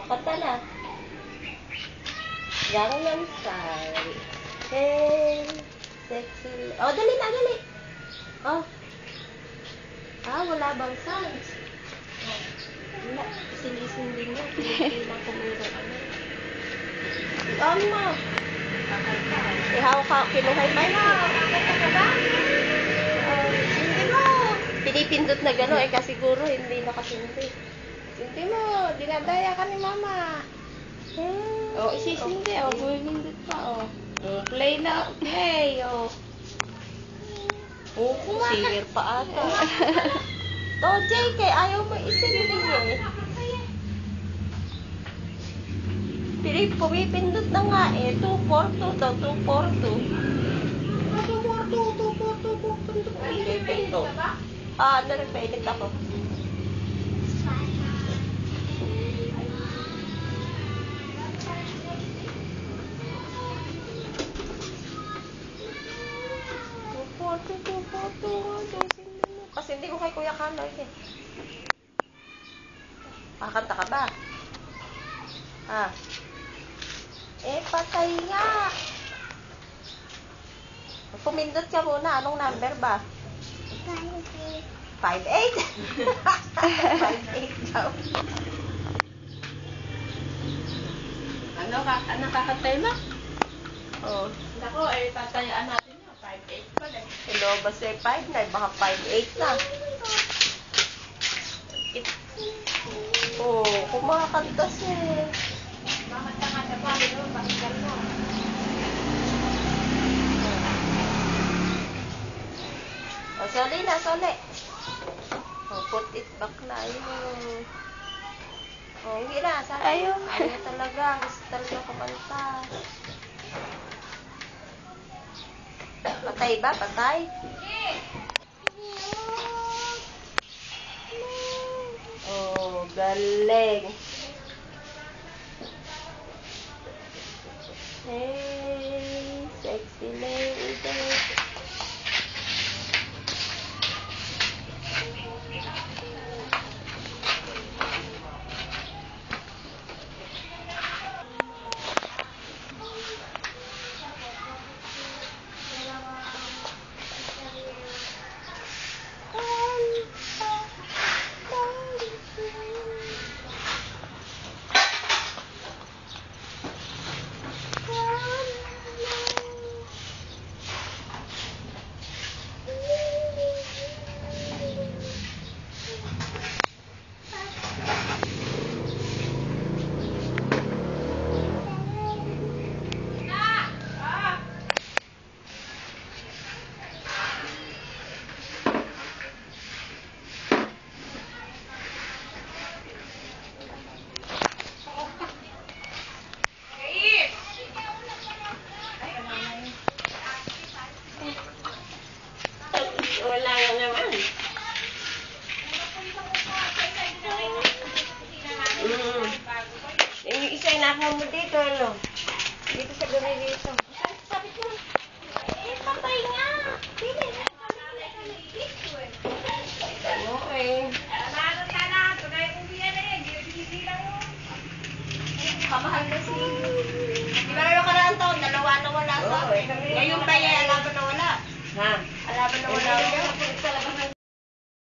Kanta na. Gangnam Style. Hey, sexy. Oh, dali na, dali. Oh. Ah, wala bang sounds? Wala. Silisin din niya. Hindi lang kumiro. On mo. Ihaw ka. Kinuhay pa yun. Kakanta ka ba? Hindi mo. Pinipindot na gano'n. Eh, kasi siguro hindi nakasindi. Hindi mo. Dinadaya ka ni mama. Oh, isisindi. Oh, bumindot pa. Oh. Play na. Play. Oh. Singer pa ata. To, JK, ayaw mo isigaling eh. Pumipindot na nga eh. 242 daw, 242. 242. Pindot. Ah, naripainit ako. Kasi hindi ko kay Kuya Carlos eh. Kakanta ka ba? Ah. Eh, patay nga. Pumindot ka muna. Anong number ba? 5'8". 5'8 daw. Ano kakantay mo? Oo. Nako, eh, tatayaan natin yun. 5'8 pa lang. Hello, basta 5'9". Baka 5'8 na. Oo, kumakanta siya. Kumakanta nga sa pali, no? Pakinggan mo. O, soli na, soli. O, put it back na. Ayun. O, hindi na. Ayaw. Ayaw talaga. Gusto talaga kumanta. Patay ba? Patay? Oh, galing. Hey, sexy lady. Wala nga naman. Yung isa inakuha mo dito, ano? Dito sa gabi dito. Sabi ko.